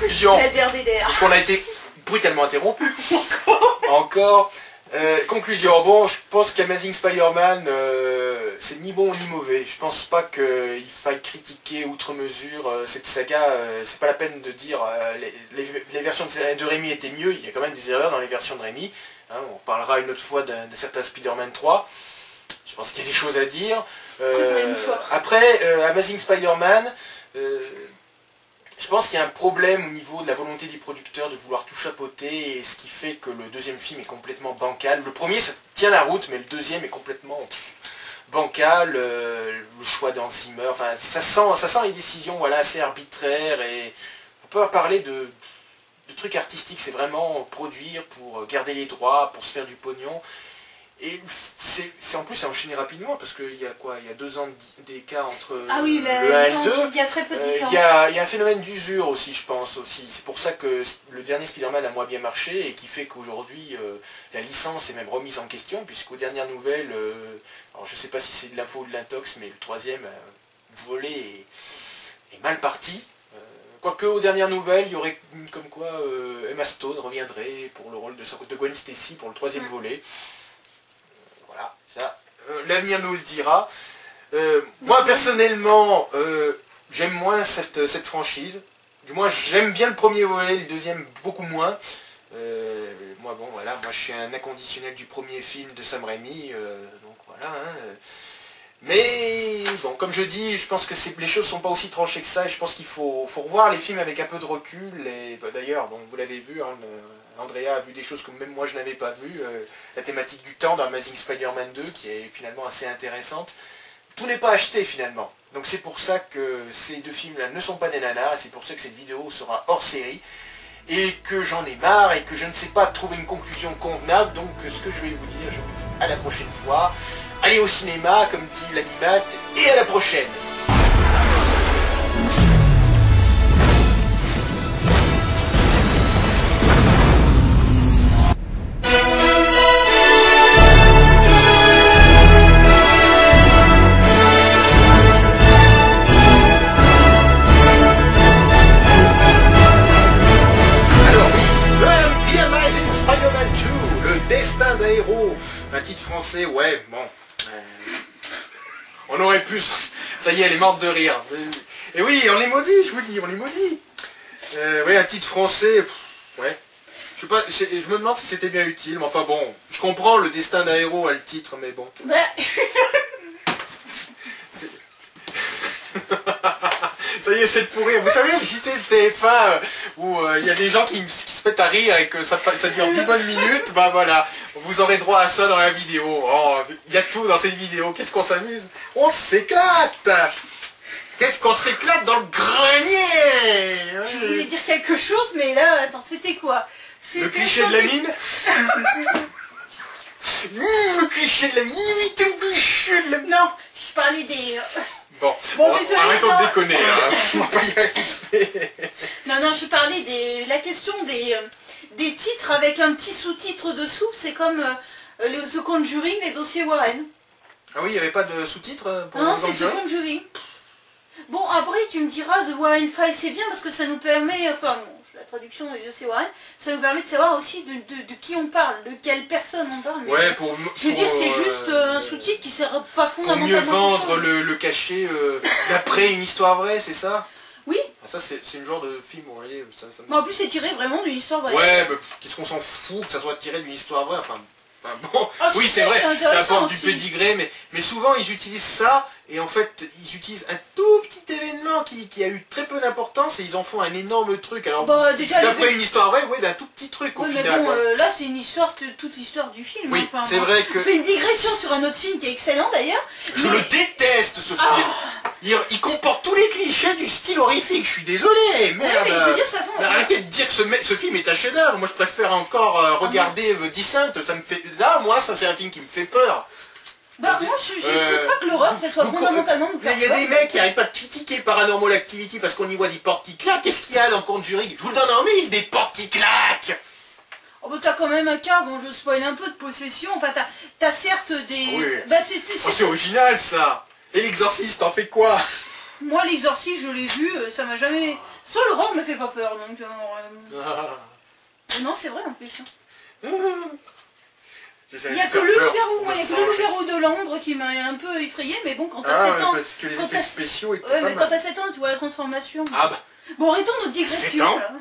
conclusion, La DRDR. parce qu'on a été brutalement interrompu. Encore. Conclusion, bon, je pense qu'Amazing Spider-Man, c'est ni bon ni mauvais. Je pense pas qu'il faille critiquer outre mesure cette saga. C'est pas la peine de dire les versions de Raimi étaient mieux. Il y a quand même des erreurs dans les versions de Raimi. Hein, on reparlera une autre fois d'un certain Spider-Man 3. Je pense qu'il y a des choses à dire. Après, Amazing Spider-Man, je pense qu'il y a un problème au niveau de la volonté des producteurs de vouloir tout chapeauter, et ce qui fait que le deuxième film est complètement bancal. Le premier, ça tient la route, mais le deuxième est complètement bancal. Le choix d'Hans Zimmer, enfin, ça sent les décisions, voilà, assez arbitraires, et on peut parler de trucs artistiques, c'est vraiment produire pour garder les droits, pour se faire du pognon. Et c'est en plus c'est enchaîné rapidement, parce qu'il y a quoi, il y a 2 ans d'écart entre le 1 et le 2. Il y a très peu de différence. Il y a un phénomène d'usure aussi, je pense aussi. C'est pour ça que le dernier Spider-Man a moins bien marché, et qui fait qu'aujourd'hui la licence est même remise en question, puisqu'aux dernières nouvelles, alors je sais pas si c'est de l'info ou de l'intox, mais le troisième volet est mal parti. Quoique aux dernières nouvelles, il y aurait comme quoi Emma Stone reviendrait pour le rôle de Gwen Stacy pour le troisième volet. Voilà, ça, l'avenir nous le dira. Moi personnellement, j'aime moins cette franchise. Du moins, j'aime bien le premier volet, le deuxième beaucoup moins. Moi bon, voilà, moi je suis un inconditionnel du premier film de Sam Raimi, donc voilà. Hein. Mais bon, comme je dis, je pense que les choses sont pas aussi tranchées que ça, et je pense qu'il faut revoir les films avec un peu de recul. Et bah, d'ailleurs, bon, vous l'avez vu, hein, Andrea a vu des choses que même moi je n'avais pas vues. La thématique du temps dans Amazing Spider-Man 2, qui est finalement assez intéressante. Tout n'est pas acheté finalement. Donc c'est pour ça que ces 2 films-là ne sont pas des nanas, c'est pour ça que cette vidéo sera hors série. Et que j'en ai marre, et que je ne sais pas trouver une conclusion convenable. Donc ce que je vais vous dire, je vous dis à la prochaine fois. Allez au cinéma, comme dit l'ami Matt, et à la prochaine. Un titre français, ouais, bon. On aurait pu... Ça y est, elle est morte de rire. Et oui, on est maudit, je vous dis, on est maudit. Ouais, un titre français, ouais. Je sais pas, je me demande si c'était bien utile, mais enfin bon, je comprends le destin d'un héros à le titre, mais bon. Ça y est, c'est le fou rire. Vous savez, le JT de TF1, où il y a des gens qui se mettent à rire et que ça dure 10 bonnes minutes, bah voilà, vous aurez droit à ça dans la vidéo. Oh, il y a tout dans cette vidéo. Qu'est-ce qu'on s'amuse? On s'éclate. Qu'est-ce qu'on s'éclate dans le grenier. Je voulais dire quelque chose, mais là, attends, c'était quoi? Le cliché de la mine. Le cliché de la mine, le cliché de la mine. Non, je parlais des... Bon, désolé, arrêtons de déconner, hein. On va pas y arriver. Non, je parlais la question des titres avec un petit sous-titre dessous, c'est comme The Conjuring, les dossiers Warren. Ah oui, il n'y avait pas de sous-titres pour non, c'est The Conjuring. Bon, après, tu me diras, The Warren Files, c'est bien parce que ça nous permet, enfin, bon, la traduction des dossiers Warren, ça nous permet de savoir aussi de qui on parle, de quelle personne on parle. Ouais, je veux dire, c'est juste un sous-titre qui sert pas fondamentalement. Pour mieux vendre le cachet d'après une histoire vraie, c'est ça? Oui. Ça, c'est une genre de film, vous voyez. Mais en plus, c'est tiré vraiment d'une histoire vraie. Ouais, mais qu'est-ce qu'on s'en fout que ça soit tiré d'une histoire vraie, enfin bon, oui, c'est vrai, ça apporte du aussi. pédigré, mais souvent ils utilisent ça, et en fait ils utilisent un tout petit événement qui a eu très peu d'importance, et ils en font un énorme truc. Alors bah, d'après une histoire vraie, ouais, d'un tout petit truc au final. Mais bon, là c'est une histoire, toute l'histoire du film. Oui, enfin, c'est vrai que... On fait une digression sur un autre film qui est excellent d'ailleurs. Je le déteste ce film. Il comporte tous les clichés du style horrifique, je suis désolé, merde. Ouais, mais je veux dire, ça fond, mais arrêtez de dire que ce film est un chef-d'œuvre. Moi je préfère encore regarder Descent, ça me fait... Là, moi, ça c'est un film qui me fait peur. Bah moi je trouve pas que l'horreur ça soit fondamentalement de faire Il y a des mecs qui n'arrêtent pas de critiquer Paranormal Activity parce qu'on y voit des portes qui claquent. Qu'est-ce qu'il y a dans Conjuring? Je vous le donne en mille, des portes qui claquent. Oh bah t'as quand même un cas, bon je spoil un peu de possession, enfin t'as certes des... Oui. Bah, c'est original ça. Et l'exorciste, t'en fais quoi? moi l'exorciste je l'ai vu, ça m'a jamais... Soit l'horreur me fait pas peur, donc... Non, c'est vrai en plus. Il n'y a que le loup-garou, moi, il y a que le loup-garou de Londres qui m'a un peu effrayé, mais bon, quand t'as 7 ans... parce que les effets spéciaux étaient ouais, pas mais mal. quand t'as 7 ans, tu vois la transformation. Ah bah. Bon, arrêtons nos digressions, là.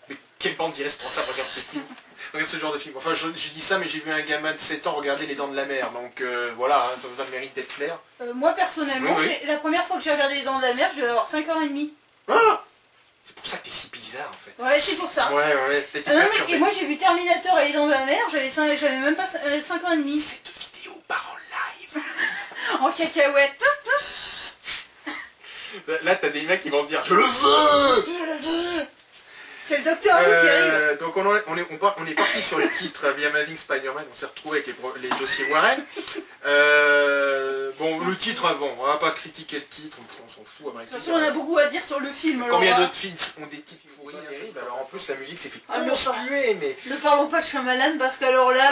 Mais quelle bande d'irresponsables regarde ce film. Regarde ce genre de film. Enfin, je dis ça, mais j'ai vu un gamin de 7 ans regarder Les Dents de la Mer, donc voilà, hein, ça mérite d'être clair. Moi, personnellement, oui. la première fois que j'ai regardé Les Dents de la Mer, je devais avoir 5 ans et demi. Ah, c'est pour ça que t'es si bizarre, en fait. Ouais, c'est pour ça. Ouais, t'étais Non, perturbé. et moi, j'ai vu Terminator et Les Dents de la Mer, j'avais même pas 5 ans et demi. Cette vidéo part en live. En cacahuète. Là, t'as des mecs qui vont te dire « Je le veux !» Je le veux. C'est le docteur Who qui arrive. Donc on est parti sur le titre The Amazing Spider-Man, on s'est retrouvé avec les dossiers Warren. Bon, le titre, bon, on va pas critiquer le titre, on s'en fout. De toute façon, on a beaucoup à dire sur le film. Combien d'autres films ont des titres pourris terribles? Alors en plus la musique s'est fait conspuer, mais... Ne parlons pas de Shyamalan parce qu'alors là,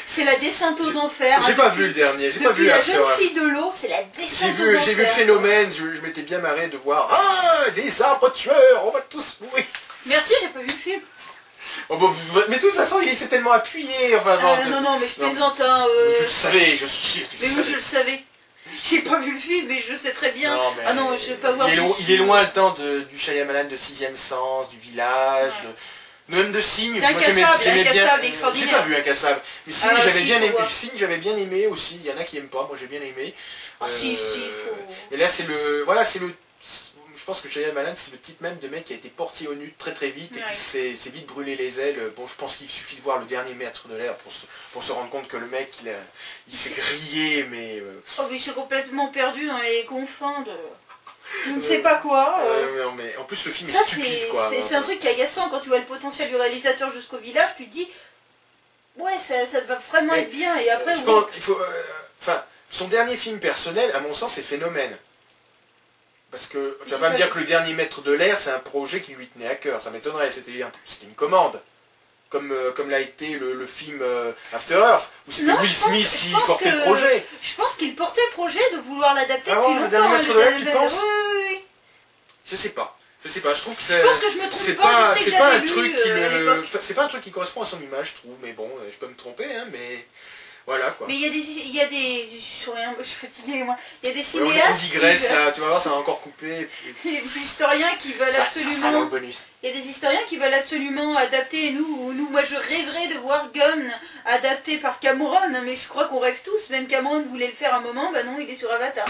c'est la descente aux enfers. J'ai pas vu le dernier, j'ai pas vu La After. jeune fille de l'eau, c'est la descente aux enfers. J'ai vu Phénomène, je m'étais bien marré de voir « Ah, des arbres tueurs, on va tous mourir !» Merci, j'ai pas vu le film. Oh, bon, mais de toute façon, il s'est tellement appuyé, enfin... Non, mais je plaisante, hein... Je le savais, je suis sûr que tu le savais. Mais oui, je le savais. J'ai pas vu le film, mais je sais très bien. Non, mais ah non, je vais pas voir il est loin le temps du Shyamalan de Sixième Sens, du Village, même de Signe. Moi j'aimais bien. J'ai pas vu Incassable. Mais Signe, j'avais bien aimé. Signe, j'avais bien aimé aussi. Il y en a qui aiment pas, moi j'ai bien aimé. Ah si, faut... Et là c'est le... Voilà, c'est le... Je pense que Shyamalan, c'est le type même de mec qui a été porté au nu très vite et qui s'est vite brûlé les ailes. Bon, je pense qu'il suffit de voir le dernier Maître de l'air pour se rendre compte que le mec, il s'est grillé, mais... Oh, mais il s'est complètement perdu dans les confins de... Je ne sais pas quoi. Non, mais en plus, le film est stupide, quoi. C'est un truc agaçant quand tu vois le potentiel du réalisateur jusqu'au village, tu te dis... Ouais, ça va vraiment être bien, et après... Je pense, il faut... Enfin, son dernier film personnel, à mon sens, c'est Phénomène. Parce que tu vas pas me dire que le dernier Maître de l'air, c'est un projet qui lui tenait à cœur. Ça m'étonnerait, c'était une commande. Comme l'a été le film After Earth, où c'était Will Smith qui portait le projet. Je pense qu'il portait le projet de vouloir l'adapter depuis longtemps. Le dernier Maître de l'air, tu penses? Oui. Je sais pas, je trouve que je pense que je me trompe pas, c'est pas un truc c'est pas un truc qui correspond à son image, je trouve, mais bon, je peux me tromper, hein, mais... Voilà quoi. Mais il y a des... Je suis fatiguée moi. Il y a des cinéastes... on digresse là, tu vas voir, ça va encore couper. Il y a des historiens qui veulent absolument... Ça sera dans le bonus. Il y a des historiens qui veulent absolument adapter, et nous, moi je rêverais de voir Gunn adapté par Cameron, mais je crois qu'on rêve tous, même Cameron voulait le faire un moment, bah non, il est sur Avatar.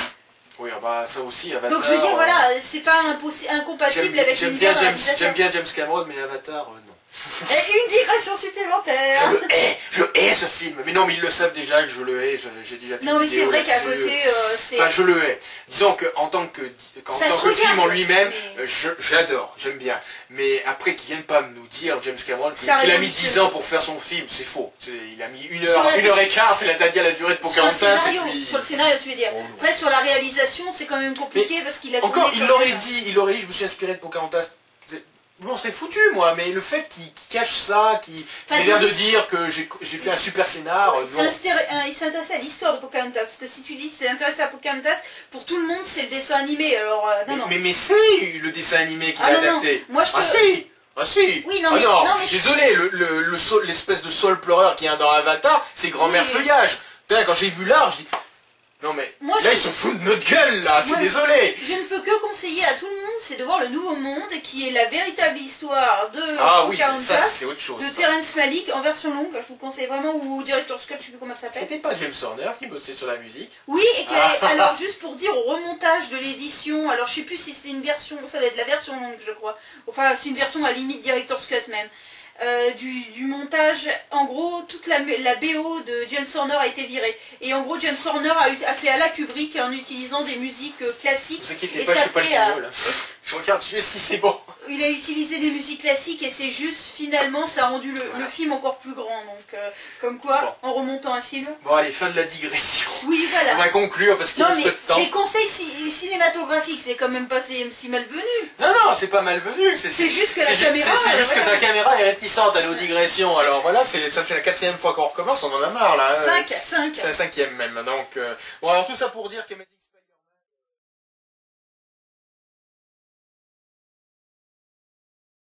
Oui, bah ça aussi, Avatar... Donc je veux dire, voilà, c'est pas incompatible avec l'univers de réalisateur. J'aime bien James Cameron, mais Avatar, non. Et une digression supplémentaire. Je hais ce film. Mais non, mais ils le savent déjà que je le hais, j'ai déjà fait non, mais c'est vrai qu'à côté, enfin, je le hais. Disons qu'en tant que film en lui-même, j'adore, j'aime bien. Mais après, qu'ils viennent pas nous dire, James Cameron, qu'il a mis 10 ans pour faire son film, c'est faux. Il a mis 1h15, c'est la durée de Pocahontas. Sur le scénario, tu veux dire. Après, sur la réalisation, c'est quand même compliqué parce qu'il a... Encore, il l'aurait dit, je me suis inspiré de Pocahontas. Bon, on serait foutu, moi, mais le fait qu'il cache ça, qu'il ait l'air de dire que j'ai fait un super scénar, non. Il s'est intéressé à l'histoire de Pocahontas, parce que si tu dis qu'il s'est intéressé à Pocahontas, pour tout le monde, c'est le dessin animé, alors non. Mais c'est le dessin animé qu'il a adapté. Moi, je Ah si. Oui, non, mais, non, je suis désolé, l'espèce de saule pleureur qu'il y a dans Avatar, c'est grand-mère feuillage. Quand j'ai vu l'arbre, je dis... Non mais, là ils se foutent de notre gueule là, je suis désolé. Je ne peux que conseiller à tout le monde, c'est de voir le Nouveau Monde, qui est la véritable histoire de Pocahontas, de Terrence Malick en version longue, je vous conseille vraiment, ou Director's Cut, je sais plus comment ça s'appelle. C'était pas James Horner qui bossait sur la musique? Oui, et alors juste pour dire au remontage de l'édition, alors je sais plus si c'était une version, ça doit être la version longue je crois, enfin c'est une version à limite Director's Cut même. Du montage, en gros toute la BO de James Horner a été virée et en gros James Horner a fait à la Kubrick en utilisant des musiques classiques. Ne vous inquiétez pas, je suis pas le camion là. Je regarde juste si c'est bon. Il a utilisé des musiques classiques et c'est juste finalement ça a rendu le film encore plus grand, donc comme quoi en remontant un film. Bon allez, fin de la digression. Oui voilà. On va conclure parce qu'il reste peu de temps. Les conseils cinématographiques c'est quand même pas si malvenu. Non, c'est pas malvenu. C'est juste que la caméra... C'est juste que ta caméra est réticente à nos digressions. Alors voilà, ça fait la 4e fois qu'on recommence, on en a marre là. 5. C'est la 5e même. Donc, bon alors tout ça pour dire que...